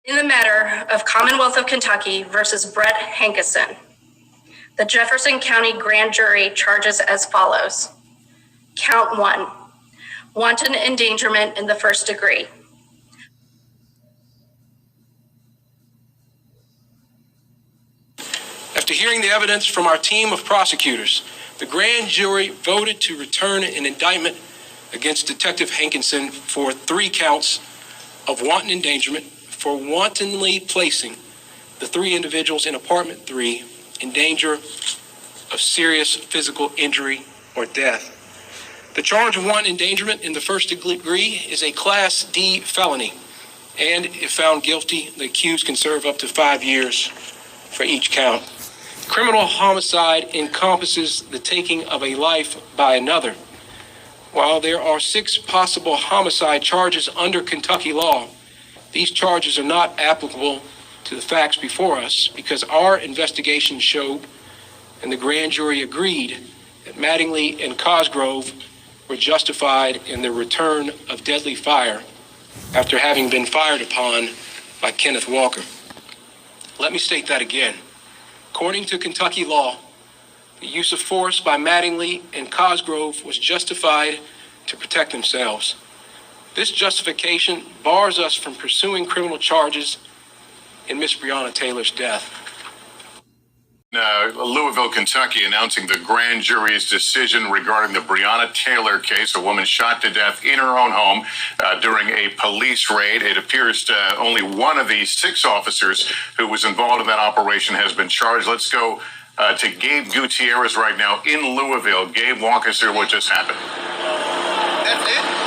In the matter of Commonwealth of Kentucky versus Brett Hankison, the Jefferson County Grand Jury charges as follows. Count 1, wanton endangerment in the first degree. After hearing the evidence from our team of prosecutors, the grand jury voted to return an indictment against Detective Hankinson for 3 counts of wanton endangerment for wantonly placing the 3 individuals in apartment 3 in danger of serious physical injury or death. The charge of wanton endangerment in the first degree is a Class D felony, and if found guilty, the accused can serve up to 5 years for each count. Criminal homicide encompasses the taking of a life by another. While there are 6 possible homicide charges under Kentucky law, these charges are not applicable to the facts before us because our investigation showed, and the grand jury agreed, that Mattingly and Cosgrove were justified in the return of deadly fire after having been fired upon by Kenneth Walker. Let me state that again. According to Kentucky law, the use of force by Mattingly and Cosgrove was justified to protect themselves. This justification bars us from pursuing criminal charges in Miss Breonna Taylor's death. Louisville, Kentucky, announcing the grand jury's decision regarding the Breonna Taylor case, a woman shot to death in her own home during a police raid. It appears only one of the 6 officers who was involved in that operation has been charged. Let's go to Gabe Gutierrez right now in Louisville. Gabe, walk us through what just happened. That's it?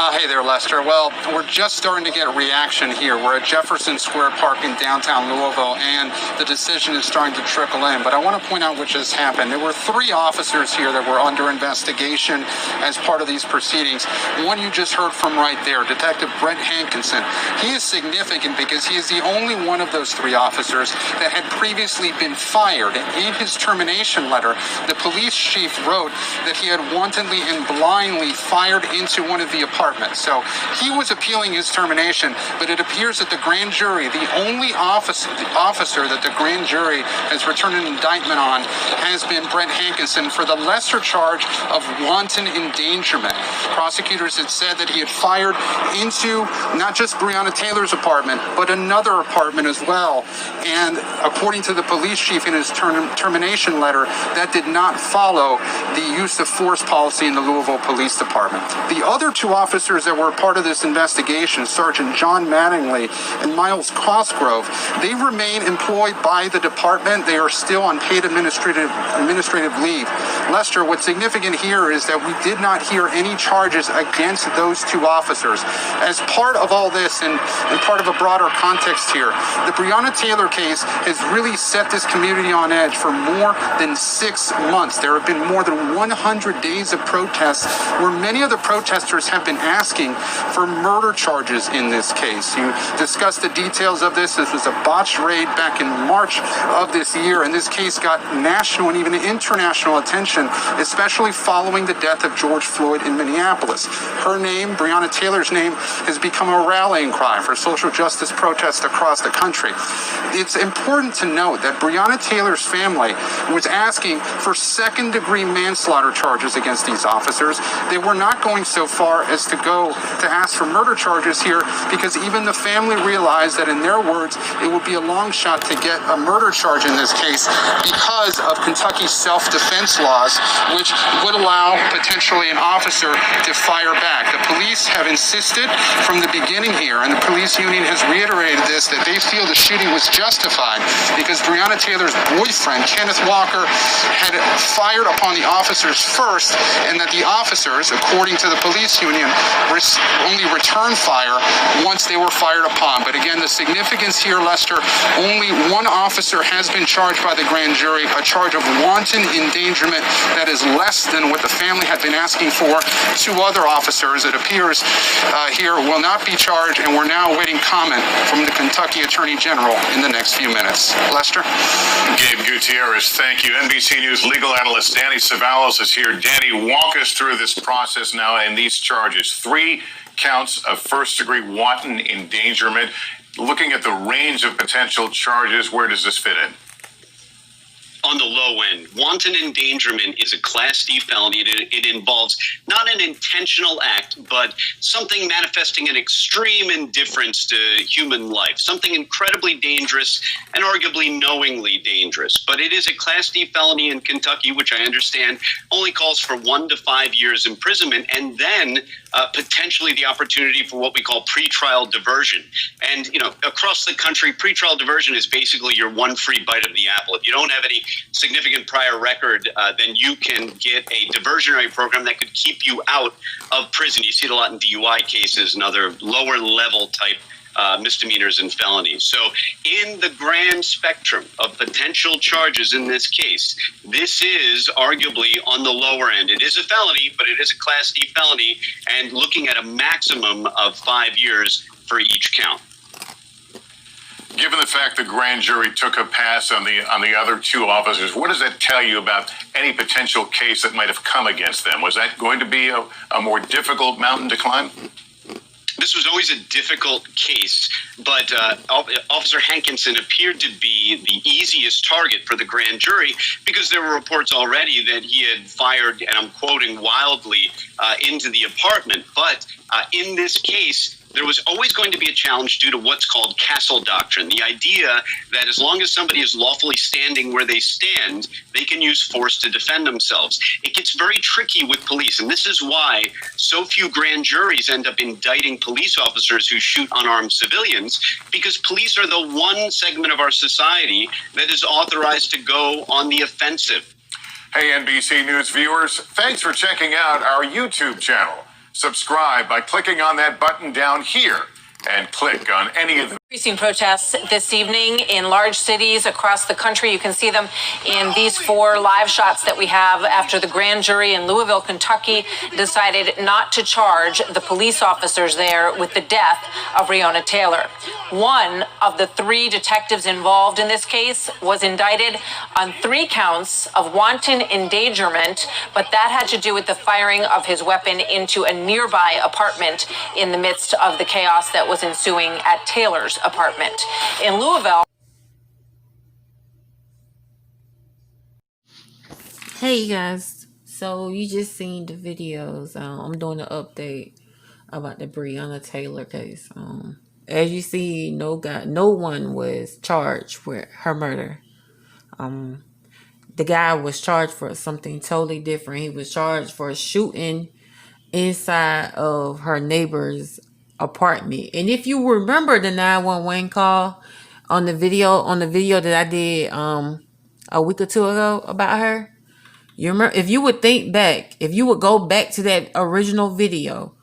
Hey there, Lester. Well, we're just starting to get reaction here. We're at Jefferson Square Park in downtown Louisville, and the decision is starting to trickle in. But I want to point out what just happened. There were 3 officers here that were under investigation as part of these proceedings. One you just heard from right there, Detective Brett Hankinson. He is significant because he is the only one of those 3 officers that had previously been fired. And in his termination letter, the police chief wrote that he had wantonly and blindly fired into one of the apartments. So he was appealing his termination, but it appears that the grand jury, the only officer that the grand jury has returned an indictment on, has been Brett Hankinson for the lesser charge of wanton endangerment. Prosecutors had said that he had fired into not just Breonna Taylor's apartment, but another apartment as well. And according to the police chief in his termination letter, that did not follow the use of force policy in the Louisville Police Department. The other 2 officers that were part of this investigation, Sergeant John Mattingly and Miles Cosgrove, they remain employed by the department. They are still on paid administrative leave. Lester, what's significant here is that we did not hear any charges against those 2 officers. As part of all this and part of a broader context here, the Breonna Taylor case has really set this community on edge for more than 6 months. There have been more than 100 days of protests where many of the protesters have been asking for murder charges in this case. You discussed the details of this. This was a botched raid back in March of this year, and this case got national and even international attention, especially following the death of George Floyd in Minneapolis. Her name, Breonna Taylor's name, has become a rallying cry for social justice protests across the country. It's important to note that Breonna Taylor's family was asking for second-degree manslaughter charges against these officers. They were not going so far as to go to ask for murder charges here because even the family realized that, in their words, it would be a long shot to get a murder charge in this case because of Kentucky's self-defense laws, which would allow potentially an officer to fire back. The police have insisted from the beginning here, and the police union has reiterated this, that they feel the shooting was justified because Breonna Taylor's boyfriend, Kenneth Walker, had fired upon the officers first, and that the officers, according to the police union, only returned fire once they were fired upon. But again, the significance here, Lester, only one officer has been charged by the grand jury, a charge of wanton endangerment that is less than what the family had been asking for. 2 other officers, it appears, here will not be charged, and we're now awaiting comment from the Kentucky Attorney General in the next few minutes. Lester? Gabe Gutierrez, thank you. NBC News legal analyst Danny Cevallos is here. Danny, walk us through this process now and these charges. 3 counts of first-degree wanton endangerment. Looking at the range of potential charges, where does this fit in? On the low end, wanton endangerment is a Class D felony. It involves not an intentional act, but something manifesting an extreme indifference to human life, something incredibly dangerous and arguably knowingly dangerous. But it is a Class D felony in Kentucky, which I understand only calls for 1 to 5 years imprisonment, and then potentially the opportunity for what we call pretrial diversion. And, across the country, pretrial diversion is basically your one free bite of the apple. If you don't have any significant prior record, then you can get a diversionary program that could keep you out of prison. You see it a lot in DUI cases and other lower level type misdemeanors and felonies. So in the grand spectrum of potential charges in this case, this is arguably on the lower end. It is a felony, but it is a Class D felony, and looking at a maximum of 5 years for each count. Given the fact the grand jury took a pass on the other two officers, what does that tell you about any potential case that might have come against them? Was that going to be a more difficult mountain to climb? This was always a difficult case, but Officer Hankinson appeared to be the easiest target for the grand jury because there were reports already that he had fired, and I'm quoting wildly, into the apartment. But in this case, there was always going to be a challenge due to what's called castle doctrine, the idea that as long as somebody is lawfully standing where they stand, they can use force to defend themselves. It gets very tricky with police, and this is why so few grand juries end up indicting police officers who shoot unarmed civilians, because police are the one segment of our society that is authorized to go on the offensive. Hey, NBC News viewers, thanks for checking out our YouTube channel. Subscribe by clicking on that button down here and click on any of the Increasing protests this evening in large cities across the country. You can see them in these 4 live shots that we have after the grand jury in Louisville, Kentucky decided not to charge the police officers there with the death of Breonna Taylor. One of the 3 detectives involved in this case was indicted on 3 counts of wanton endangerment, but that had to do with the firing of his weapon into a nearby apartment in the midst of the chaos that was ensuing at Taylor's apartment in Louisville. Hey you guys, so you just seen the videos. I'm doing an update about the Breonna Taylor case. As you see, no one was charged with her murder. The guy was charged for something totally different. He was charged for shooting inside of her neighbor's apartment. And if you remember the 911 call on the video that I did a week or 2 ago about her, you remember, if you would go back to that original video,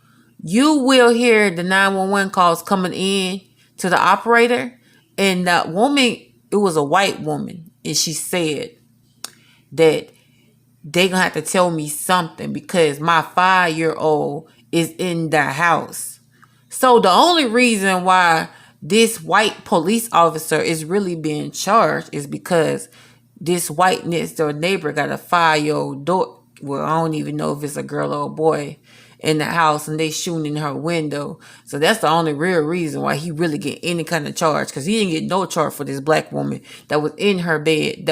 you will hear the 911 calls coming in to the operator, and that woman, it was a white woman, and she said that they gonna have to tell me something because my 5-year-old is in the house. So the only reason why this white police officer is really being charged is because this white next door neighbor got a 5-year-old daughter. Well, I don't even know if it's a girl or a boy in the house, and they shooting in her window. So that's the only real reason why he really get any kind of charge, because he didn't get no charge for this black woman that was in her bed,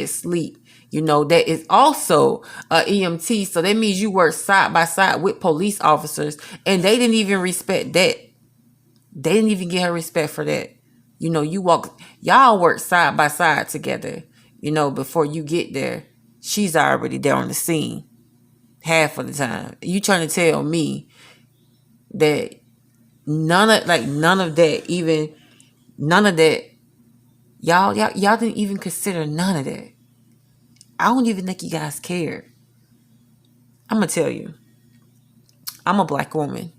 sleep. That is also a EMT. So that means you work side by side with police officers, and they didn't even respect that. They didn't even give her respect for that. Y'all work side by side together, before you get there. She's already there on the scene half of the time. You trying to tell me that none of that, y'all didn't even consider none of that. I don't even think you guys cared. I'm going to tell you, I'm a black woman,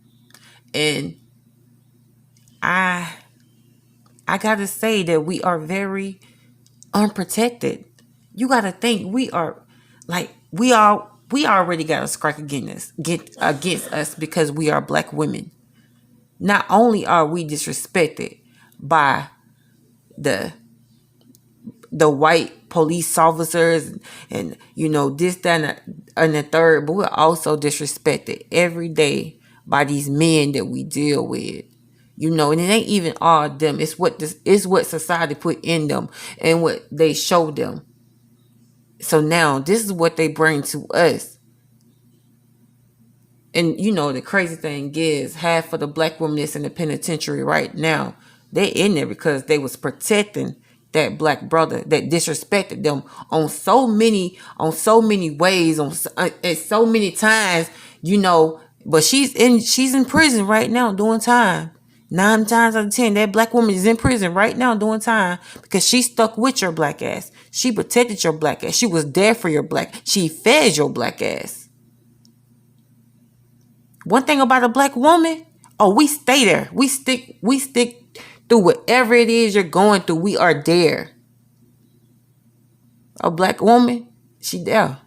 and I got to say that we are very unprotected. You got to think we already got a strike against us because we are black women. Not only are we disrespected by the white police officers and this, that, and the third, but we're also disrespected every day by these men that we deal with. You know, and it ain't even all of them. It's what society put in them and what they show them. So now this is what they bring to us. And you know, the crazy thing is half of the black women that's in the penitentiary right now, they in there because they was protecting that black brother that disrespected them on so many ways, and so many times, you know. But she's in prison right now doing time. 9 times out of 10, that black woman is in prison right now doing time because she stuck with your black ass. She protected your black ass. She was there for your black. She fed your black ass. One thing about a black woman, oh, we stay there. We stick through whatever it is you're going through. We are there. A black woman, she there.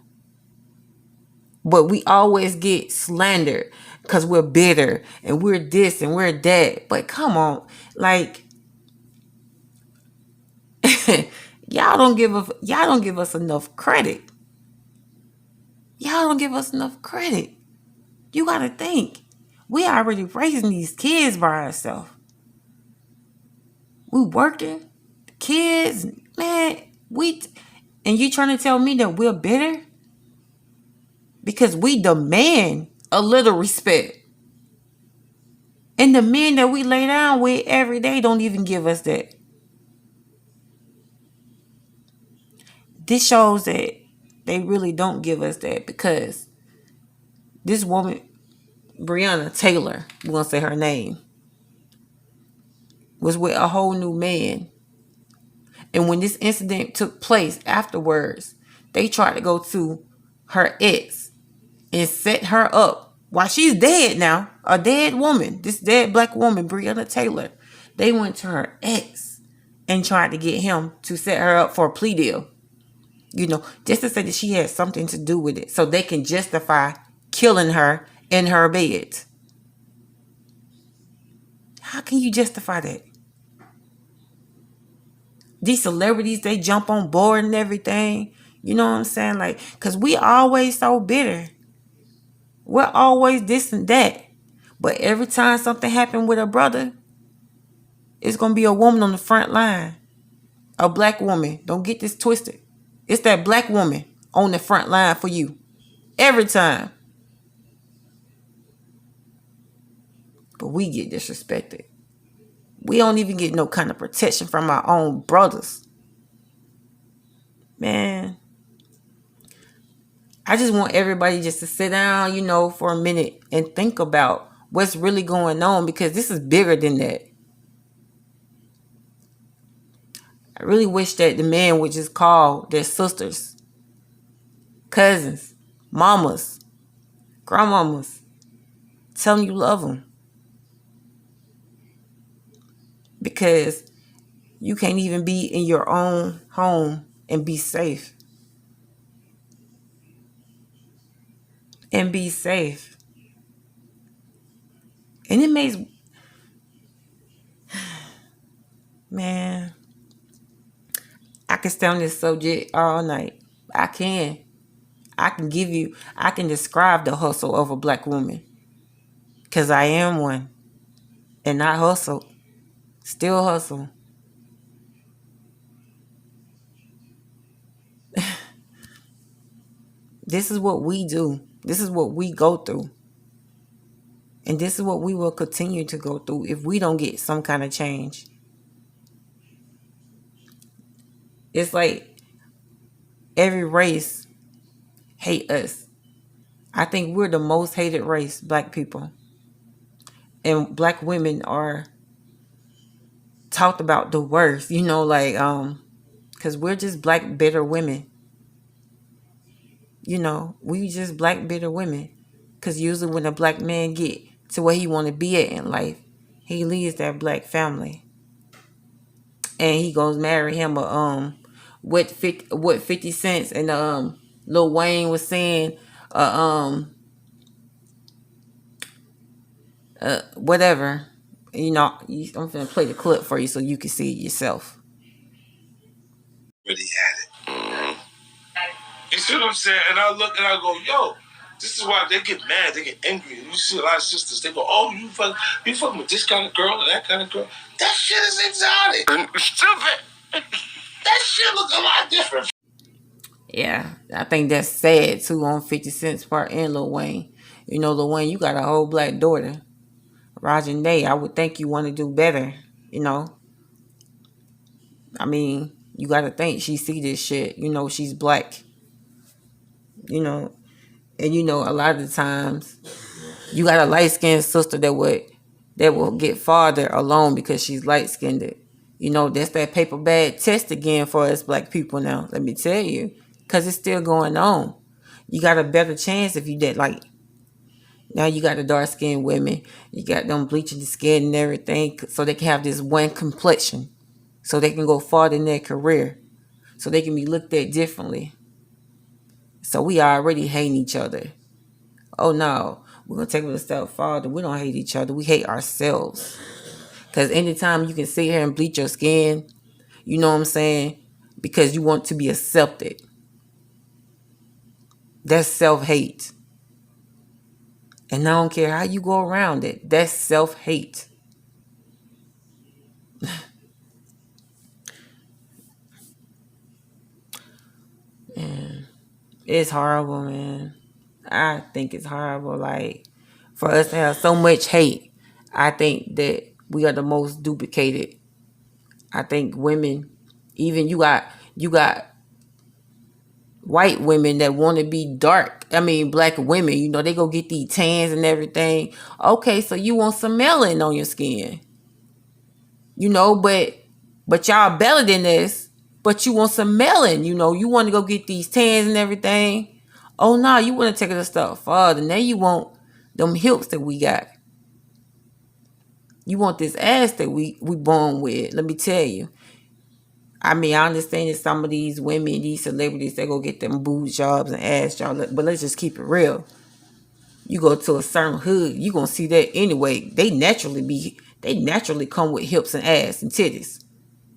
But we always get slandered because we're bitter and we're this and we're that. But come on, like y'all don't give us enough credit. Y'all don't give us enough credit. You gotta think. We already raising these kids by ourselves. We working. Kids, man, and you trying to tell me that we're bitter? Because we demand a little respect. And the men that we lay down with every day don't even give us that. This shows that they really don't give us that because this woman, Breonna Taylor, we're going to say her name, was with a whole new man. And when this incident took place afterwards, they tried to go to her ex and set her up while she's dead now, a dead woman, this dead black woman, Breonna Taylor. They went to her ex and tried to get him to set her up for a plea deal. You know, just to say that she had something to do with it so they can justify killing her in her bed. How can you justify that? These celebrities, they jump on board and everything. You know what I'm saying? Like, because we always so bitter. We're always this and that. But every time something happened with a brother, it's going to be a woman on the front line. A black woman. Don't get this twisted. It's that black woman on the front line for you. Every time. But we get disrespected. We don't even get no kind of protection from our own brothers. Man. I just want everybody just to sit down, you know, for a minute and think about what's really going on because this is bigger than that. I really wish that the man would just call their sisters, cousins, mamas, grandmamas, tell them you love them. Because you can't even be in your own home and be safe. And be safe. And it makes... Man, I can stay on this subject all night. I can describe the hustle of a black woman. Because I am one. And I hustle. Still hustle. This is what we do. This is what we go through. And this is what we will continue to go through if we don't get some kind of change. It's like every race hate us. I think we're the most hated race, black people. And black women are talked about the worst, you know, like, because we're just black, bitter women. You know, we just black, bitter women. Because usually when a black man get to where he want to be at in life, he leaves that black family. And he goes marry him what 50 cents and Lil Wayne was saying, whatever. You know, I'm gonna play the clip for you so you can see it yourself. Really had it. You see what I'm saying? And I look and I go, yo, This is why they get mad, they get angry. You see a lot of sisters, they go, "Oh, you fucking with this kind of girl or that kind of girl." That shit is exotic. Stupid. That shit look a lot different. Yeah, I think that's sad too on 50 Cent's part and Lil Wayne. You know, Lil Wayne, you got a whole black daughter. Roger Day, I would think you want to do better, you know. I mean, you got to think she see this shit. You know, she's black, you know. And, you know, a lot of the times, you got a light-skinned sister that will get farther alone because she's light-skinned. You know, that's that paper bag test again for us black people now, let me tell you. Because it's still going on. You got a better chance if you did, like, now you got the dark-skinned women. You got them bleaching the skin and everything so they can have this one complexion. So they can go farther in their career. So they can be looked at differently. So we already hating each other. Oh no, we're going to take it a step farther. We don't hate each other. We hate ourselves. Because anytime you can sit here and bleach your skin, you know what I'm saying? Because you want to be accepted. That's self-hate. And I don't care how you go around it. That's self-hate. Man, it's horrible, man. I think it's horrible. Like, for us to have so much hate, I think that we are the most duplicated. I think women, even you got white women that want to be dark. I mean, black women, you know, they go get these tans and everything. Okay, so you want some melanin on your skin. You know, but y'all better than this. But you want some melanin, you know, you want to go get these tans and everything. Oh no, you want to take it a step farther. Now you want them hips that we got. You want this ass that we born with. Let me tell you. I mean, I understand that some of these women, these celebrities, they go get them boob jobs and ass jobs. But let's just keep it real. You go to a certain hood, you gonna see that anyway. They naturally come with hips and ass and titties.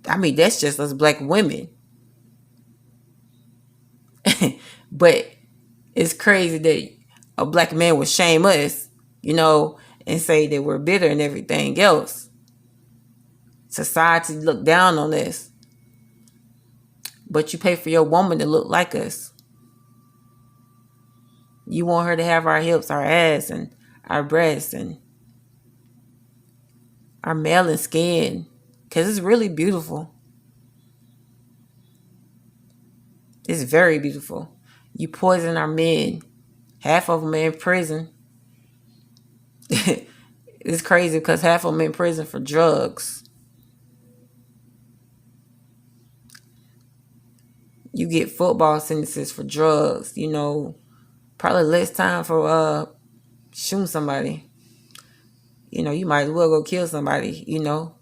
I mean, that's just us black women. But it's crazy that a black man would shame us, you know, and say that we're bitter and everything else. Society look down on us. But you pay for your woman to look like us. You want her to have our hips, our ass, and our breasts, and our melanin skin. Because it's really beautiful. It's very beautiful. You poison our men. Half of them are in prison. It's crazy because half of them in prison for drugs. You get football sentences for drugs, you know. Probably less time for shooting somebody. You know, you might as well go kill somebody, you know.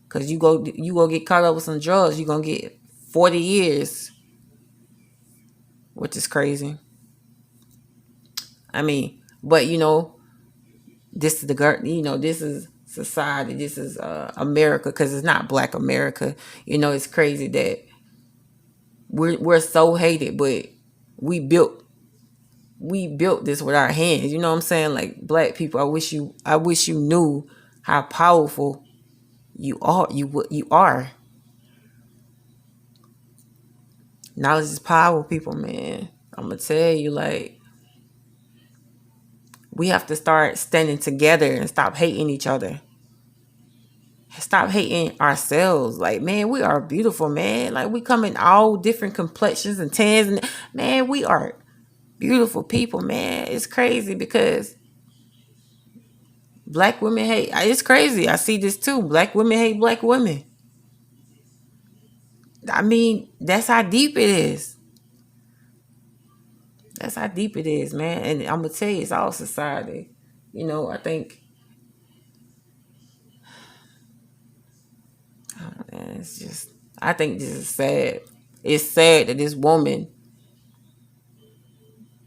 Because you go get caught up with some drugs, you're going to get 40 years. Which is crazy. I mean, but, you know, this is this is society. This is America, because it's not black America. You know, it's crazy that we're so hated, but we built this with our hands. You know what I'm saying? Like, black people, I wish you knew how powerful you are. You are. Knowledge is power, people, man. I'm gonna tell you, like, we have to start standing together and stop hating each other. Stop hating ourselves. Like, man, we are beautiful, man. Like, we come in all different complexions and tans, and man, we are beautiful people, man. It's crazy because black women hate. It's crazy. I see this too. Black women hate black women. I mean, that's how deep it is. That's how deep it is, man. And I'm gonna tell you, it's all society. You know, I think. Man, it's just. I think this is sad. It's sad that this woman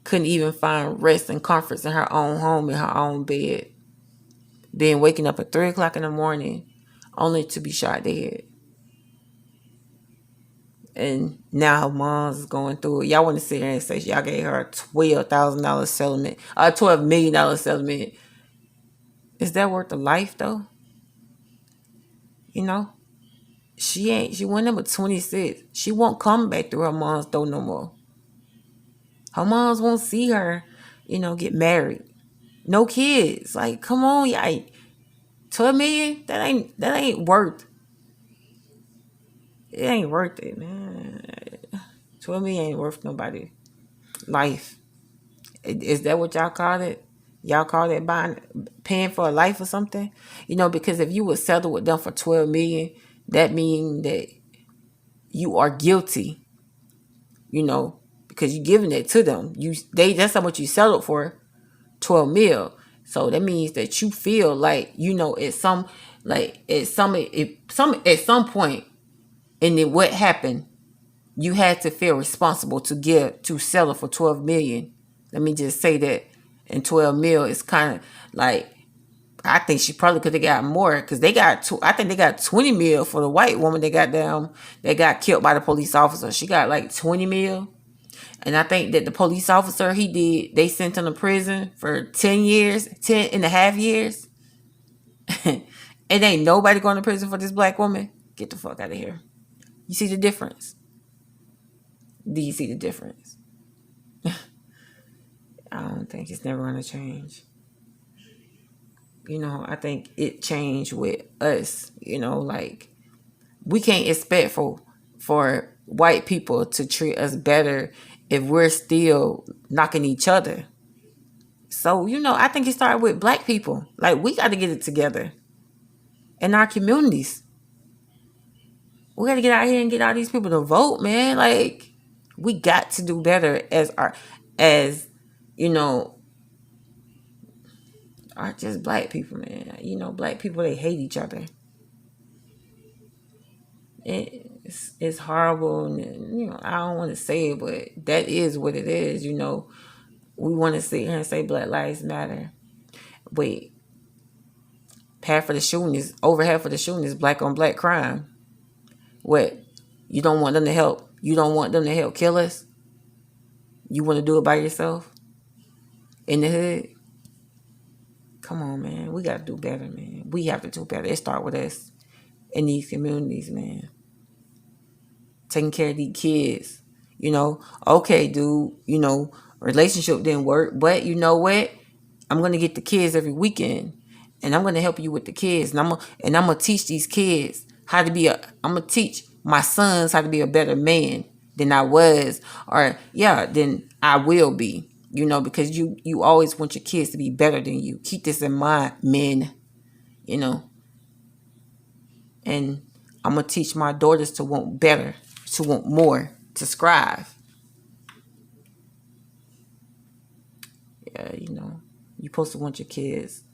couldn't even find rest and comforts in her own home, in her own bed. Then waking up at 3 o'clock in the morning, only to be shot dead. and now her mom's going through it. Y'all want to sit here and say y'all gave her a $12,000 settlement, a $12 million settlement. Is that worth a life though? You know, she went number 26. She won't come back through her mom's door no more. Her moms won't see her, get married. No kids. Like, come on, y'all. 12 million? That ain't worth. It ain't worth it, man. 12 million ain't worth nobody life. Is that what y'all call it? Y'all call that paying for a life or something? Because if you would settle with them for 12 million, that means that you are guilty. Because you're giving it to them. That's how much you settled for, 12 mil. So that means that you feel like, at some point, and then what happened, you had to feel responsible to settle for 12 million. Let me just say that. And 12 mil is kind of like, I think she probably could have got more, because I think they got 20 mil for the white woman that got killed by the police officer. She got like 20 mil. And I think that the police officer, they sent him to prison for 10 and a half years. And ain't nobody going to prison for this black woman. Get the fuck out of here. You see the difference? Do you see the difference? I don't think it's never going to change. I think it changed with us. Like, we can't expect for white people to treat us better if we're still knocking each other. So, I think it started with black people. Like, we got to get it together in our communities. We got to get out here and get all these people to vote, man. Like, we got to do better as are just black people, man. Black people, they hate each other. It's horrible, and I don't want to say it, but that is what it is. We want to sit here and say Black Lives Matter. Wait, over half of the shooting is black on black crime. What? You don't want them to help? You don't want them to help kill us? You want to do it by yourself? In the hood? Come on, man. We got to do better, man. We have to do better. It starts with us in these communities, man. Taking care of these kids. Okay, dude, relationship didn't work, but you know what? I'm going to get the kids every weekend, and I'm going to help you with the kids. And I'm going to teach these kids I'm going to teach my sons how to be a better man than I was, than I will be, because you always want your kids to be better than you. Keep this in mind, men, and I'm going to teach my daughters to want better, to want more, to strive. Yeah, you're supposed to want your kids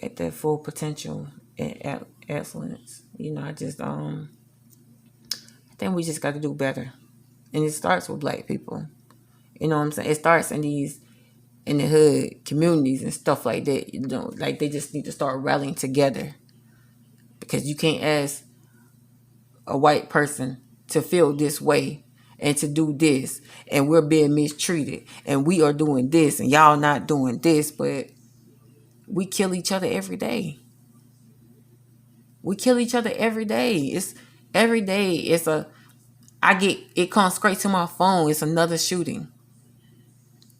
at their full potential and excellence. I think we just got to do better. And it starts with black people. You know what I'm saying? It starts in the hood communities and stuff like that. Like, they just need to start rallying together. Because you can't ask a white person to feel this way and to do this, and we're being mistreated, and we are doing this, and y'all not doing this, but we kill each other every day. We kill each other every day. It's every day. It comes straight to my phone. It's another shooting.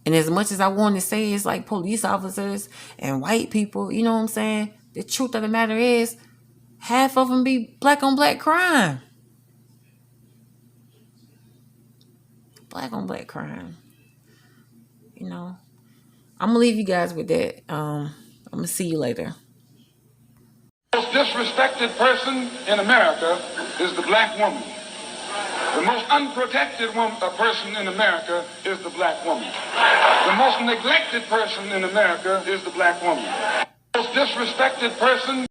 And as much as I want to say it's like police officers and white people, you know what I'm saying? The truth of the matter is, half of them be black on black crime. Black on black crime. I'm going to leave you guys with that. I'm going to see you later. The most disrespected person in America is the black woman. The most unprotected person in America is the black woman. The most neglected person in America is the black woman. The most disrespected person.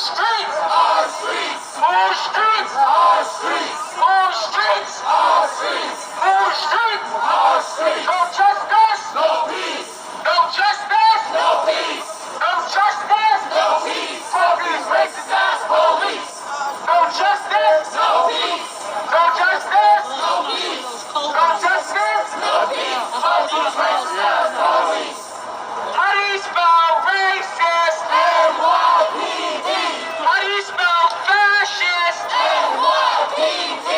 streets! Our streets! More streets! Our streets! More streets! Our streets! More streets! Our streets! No justice! No peace! No justice! No peace! No justice! No peace! For these racist ass police! No justice! No peace! No justice! No peace! No justice! No peace! For these racist ass police! How do you spell racist? NYPD. How do you spell fascist? NYPD.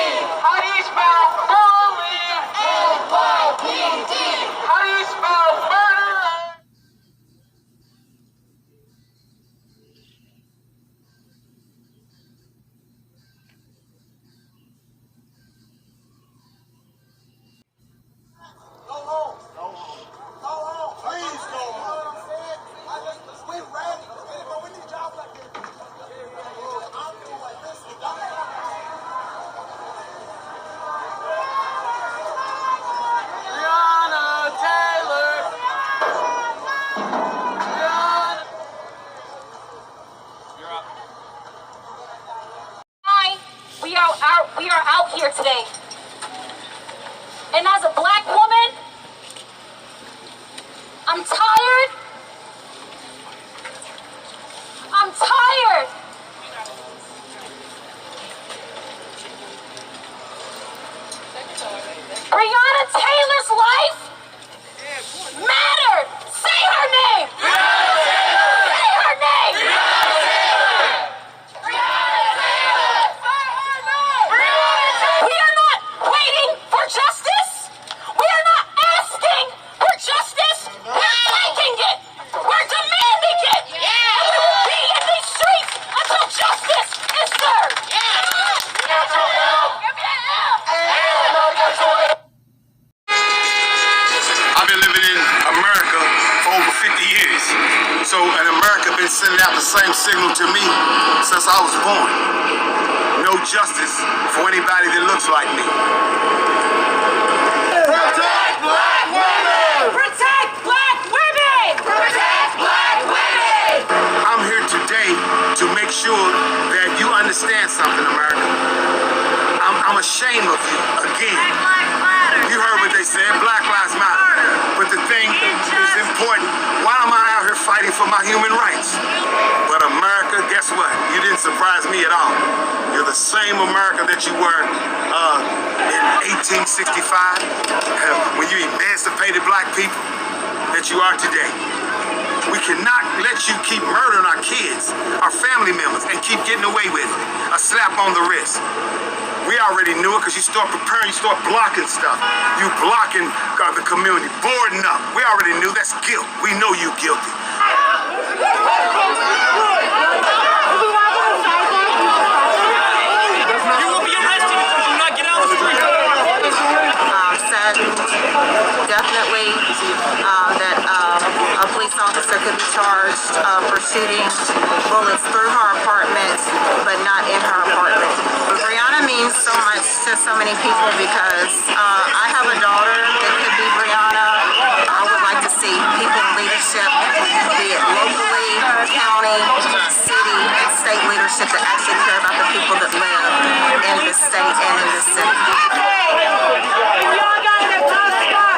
How do you spell bully? NYPD. How do you spell murderer? Go home. Go home. Go home. Please go home. We ready. We need jobs like this. I'm doing like this. Breonna Taylor. Hi, we are out here today. And as a black woman, I'm tired. I'm tired. Breonna Taylor's life mattered. Say her name. Say her name. We are not waiting for justice. We are not asking for justice. We're taking it. We're demanding it. And we will be in these streets until justice is served. I've been living in America for over 50 years. So, and America been sending out the same signal to me since I was born. No justice for anybody that looks like me. Protect black women! Protect black women! Protect black women! I'm here today to make sure that you understand something, America. I'm ashamed of you again. You heard what they said, Black Lives Matter. But the thing is important, why am I out here fighting for my human rights? But America, guess what? You didn't surprise me at all. You're the same America that you were in 1865, when you emancipated black people, that you are today. We cannot let you keep murdering our kids, our family members, and keep getting away with it. A slap on the wrist. We already knew it because you start preparing, you start blocking stuff. You blocking the community, boarding up. We already knew that's guilt. We know you guilty. You will be arrested if you do not get out of the street. Said definitely that a police officer could be charged for shooting bullets through her apartment, but not in her apartment. Breonna means so much to so many people because I have a daughter that could be Breonna. I would like to see people in leadership, be it locally, county, city, and state leadership that actually care about the people that live in this state and in this city.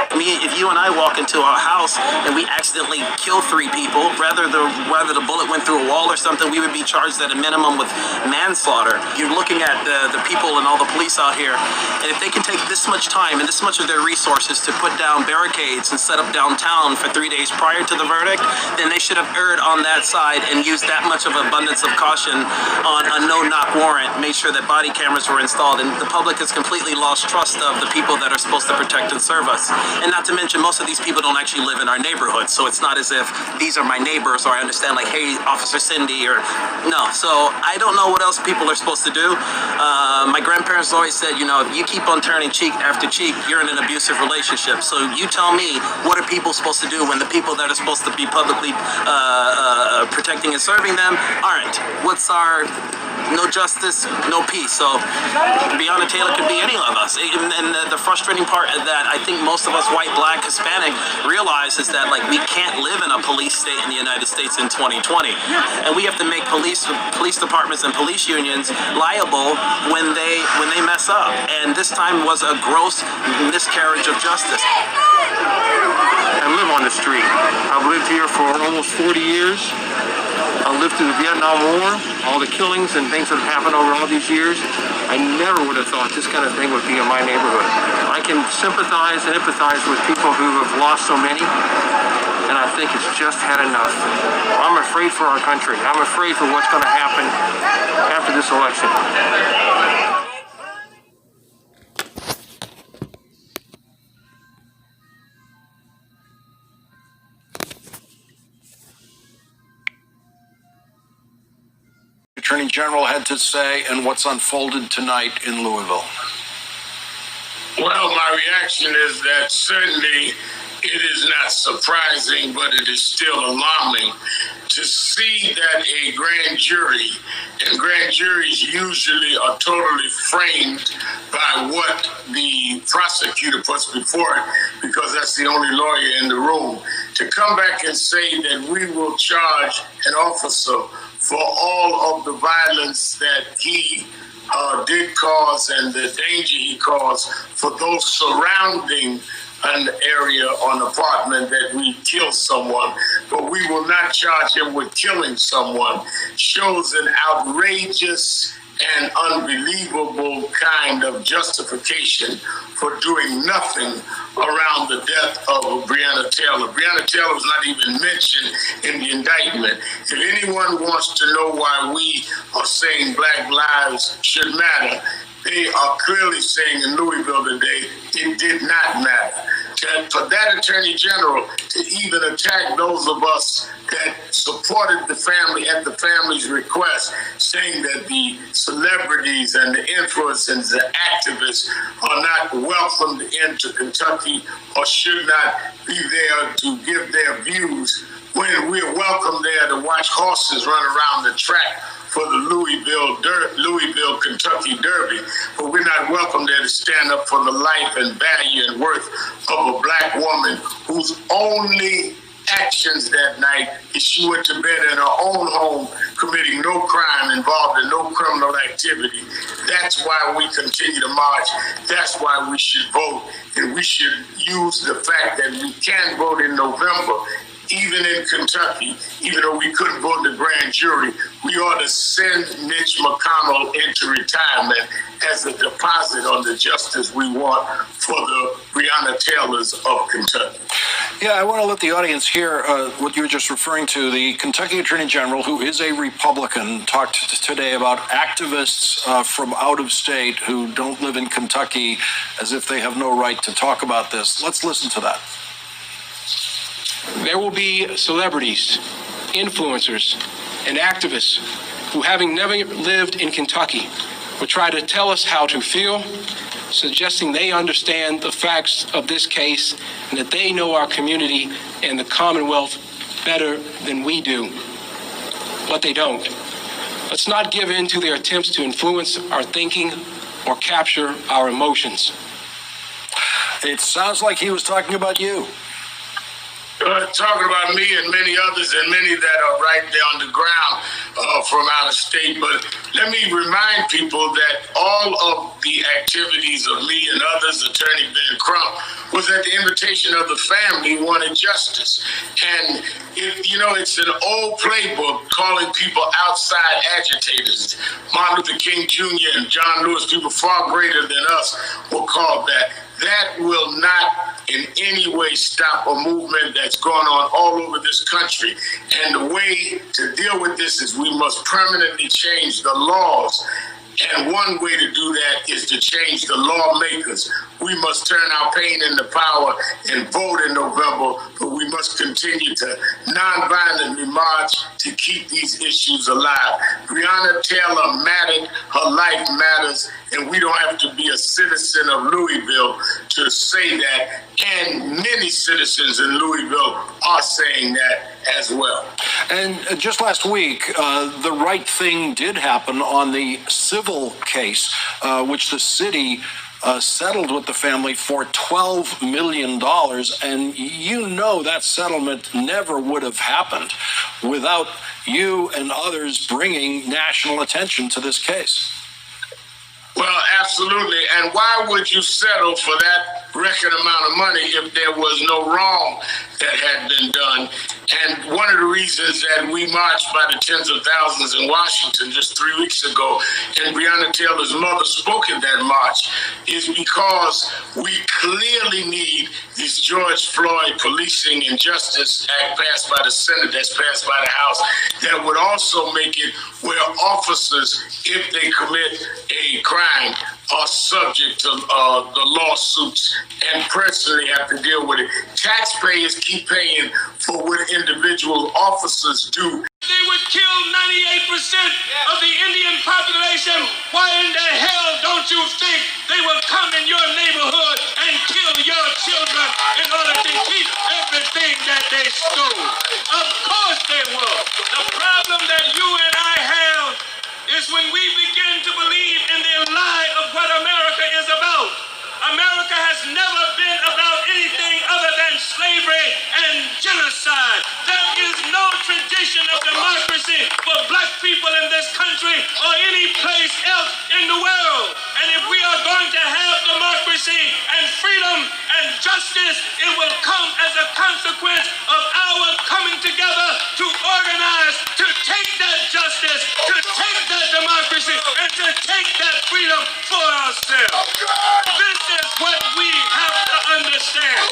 I mean, if you and I walk into our house and we accidentally kill 3 people, whether the bullet went through a wall or something, we would be charged at a minimum with manslaughter. You're looking at the people and all the police out here, and if they can take this much time and this much of their resources to put down barricades and set up downtown for 3 days prior to the verdict, then they should have erred on that side and used that much of abundance of caution on a no-knock warrant, made sure that body cameras were installed, and the public has completely lost trust of the people that are supposed to protect and serve us. And not to mention, most of these people don't actually live in our neighborhood, so it's not as if these are my neighbors or I understand like, hey, Officer Cindy, or no. So I don't know what else people are supposed to do. My grandparents always said, you know, if you keep on turning cheek after cheek, you're in an abusive relationship. So you tell me, what are people supposed to do when the people that are supposed to be publicly protecting and serving them aren't? What's our no justice, no peace? So Breonna Taylor could be any of us. And the frustrating part of that, I think most of us white, black, Hispanic, realizes that like we can't live in a police state in the United States in 2020, and we have to make police departments and police unions liable when they mess up. And this time was a gross miscarriage of justice. I live on the street. I've lived here for almost 40 years. I lived through the Vietnam War, all the killings and things that have happened over all these years. I never would have thought this kind of thing would be in my neighborhood. I can sympathize and empathize with people who have lost so many, and I think it's just had enough. I'm afraid for our country. I'm afraid for what's going to happen after this election. Attorney General had to say and what's unfolded tonight in Louisville? Well, my reaction is that certainly it is not surprising, but it is still alarming to see that a grand jury, and grand juries usually are totally framed by what the prosecutor puts before it, because that's the only lawyer in the room, to come back and say that we will charge an officer for all of the violence that he did cause and the danger he caused for those surrounding an area or an apartment that we killed someone, but we will not charge him with killing someone, shows an outrageous and unbelievable kind of justification for doing nothing around the death of Breonna Taylor. Breonna Taylor was not even mentioned in the indictment. If anyone wants to know why we are saying Black lives should matter, they are clearly saying in Louisville today, it did not matter. For that Attorney General to even attack those of us that supported the family at the family's request, saying that the celebrities and the influencers, the activists are not welcomed into Kentucky or should not be there to give their views, when we're welcome there to watch horses run around the track for the Louisville, Kentucky Derby, but we're not welcome there to stand up for the life and value and worth of a Black woman whose only actions that night is she went to bed in her own home, committing no crime, involved in no criminal activity. That's why we continue to march. That's why we should vote, and we should use the fact that we can vote in November. Even in Kentucky, even though we couldn't vote in the grand jury, we ought to send Mitch McConnell into retirement as a deposit on the justice we want for the Breonna Taylors of Kentucky. Yeah, I want to let the audience hear what you were just referring to. The Kentucky Attorney General, who is a Republican, talked today about activists from out of state who don't live in Kentucky as if they have no right to talk about this. Let's listen to that. There will be celebrities, influencers, and activists who, having never lived in Kentucky, will try to tell us how to feel, suggesting they understand the facts of this case and that they know our community and the Commonwealth better than we do. But they don't. Let's not give in to their attempts to influence our thinking or capture our emotions. It sounds like he was talking about you. Talking about me and many others, and many that are right there on the ground from out of state. But let me remind people that all of the activities of me and others, Attorney Ben Crump, was at the invitation of the family who wanted justice. And, it's an old playbook calling people outside agitators. Martin Luther King Jr. and John Lewis, people far greater than us, were called that. That will not in any way stop a movement that's going on all over this country. And the way to deal with this is we must permanently change the laws. And one way to do that is to change the lawmakers. We must turn our pain into power and vote in November, but we must continue to nonviolently march to keep these issues alive. Breonna Taylor mattered, her life matters, and we don't have to be a citizen of Louisville to say that. And many citizens in Louisville are saying that as well. And just last week, the right thing did happen on the civil case, which the city settled with the family for $12 million. And you know that settlement never would have happened without you and others bringing national attention to this case. Well, absolutely. And why would you settle for that record amount of money if there was no wrong that had been done? And one of the reasons that we marched by the tens of thousands in Washington just 3 weeks ago, and Breonna Taylor's mother spoke at that march, is because we clearly need this George Floyd Policing and Justice Act passed by the Senate, that's passed by the House, that would also make it where officers, if they commit a crime, are subject to the lawsuits and personally have to deal with it. Taxpayers keep paying for what individual officers do. They would kill 98% of the Indian population. Why in the hell don't you think they will come in your neighborhood and kill your children in order to keep everything that they stole? Of course they will. The problem that you and I have is when we begin to believe in the lie of what America is about. America has never been about anything other than slavery and genocide. There is no tradition of democracy for black people in this country or any place else in the world. And if we are going to have democracy and freedom and justice, it will come as a consequence of our coming together to organize, to take that justice, to take that democracy, and to take that freedom for ourselves. This is what we have to understand.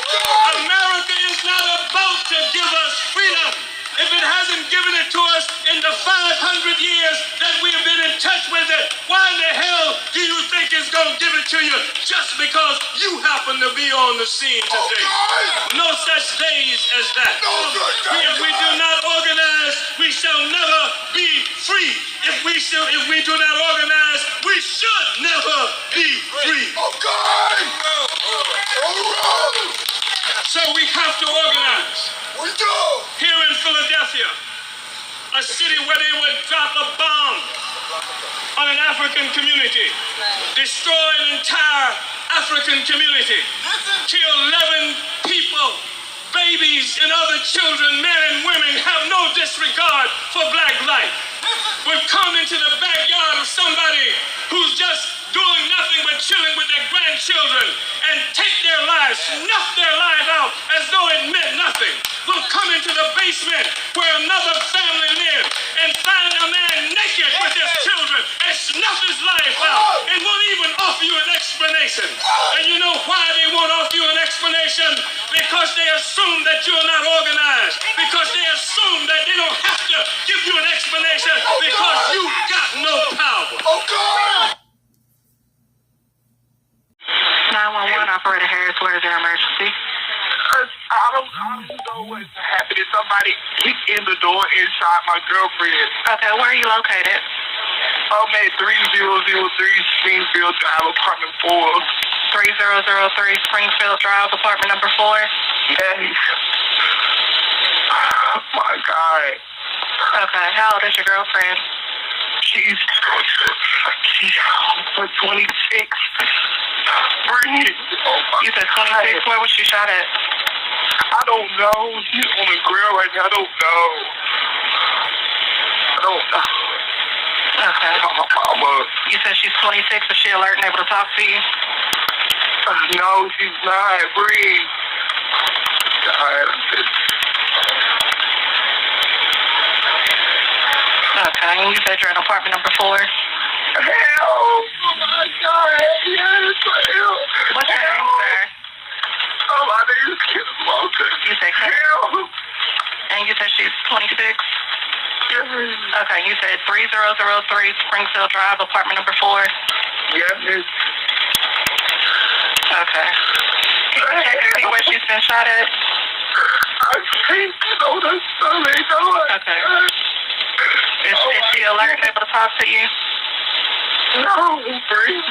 America is not about to give us freedom if it hasn't given it to us in the 500 years that we have been in touch with it. Why in the hell do you think it's going to give it to you just because you happen to be on the scene today? No such days as that. If we do not organize, we shall never be free. If we do not organize, we should never be free. So we have to organize. We do. Here in Philadelphia, a city where they would drop a bomb on an African community, destroy an entire African community, kill 11 people, babies and other children, men and women, have no disregard for black life, would come into the backyard of somebody who's just doing nothing but chilling with their grandchildren and take their lives, snuff their lives out as though it meant nothing. Will come into the basement where another family lives and find a man naked with his children and snuff his life out and won't even offer you an explanation. And you know why they won't offer you an explanation? Because they assume that you're not organized. Because they assume that they don't have to give you an explanation because you got no power. 911 operator Harris, where is your emergency? I don't know what's happening. Somebody kicked in the door and shot my girlfriend. Okay, where are you located? I'm at 3003 Springfield Drive, apartment 4. 3003 Springfield Drive, apartment number 4? Yes. Oh my God. Okay, how old is your girlfriend? She's 26. Breathe. You said 26. Where was she shot at? I don't know. She's on the grill right now. I don't know. Okay. You said she's 26. Is she alert and able to talk to you? No, she's not. Breathe. God. Okay. You said you're in apartment number 4? Help! Oh my God! Yes, help! What's your name, sir? Oh, my name is Kim Walker. You said Kim? Help! And you said she's 26? Yes. Okay, you said 3003 Springfield Drive, apartment number 4? Yes. Okay. Can you check to see where she's been shot at? I can't know the stomach. Okay. Is she alert and able to talk to you? No, breathe.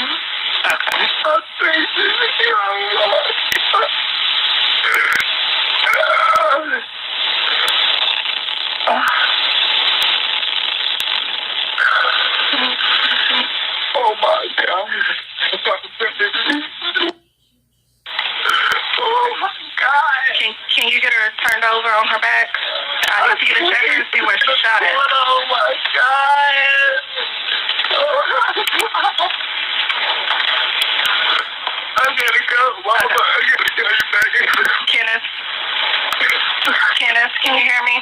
Okay. I think this is oh my God. Oh my God. Can you get her turned over on her back? I need you to check her and see where she shot at. Oh my God. I gotta go, Mama. I gotta get you back. Kenneth, can you hear me?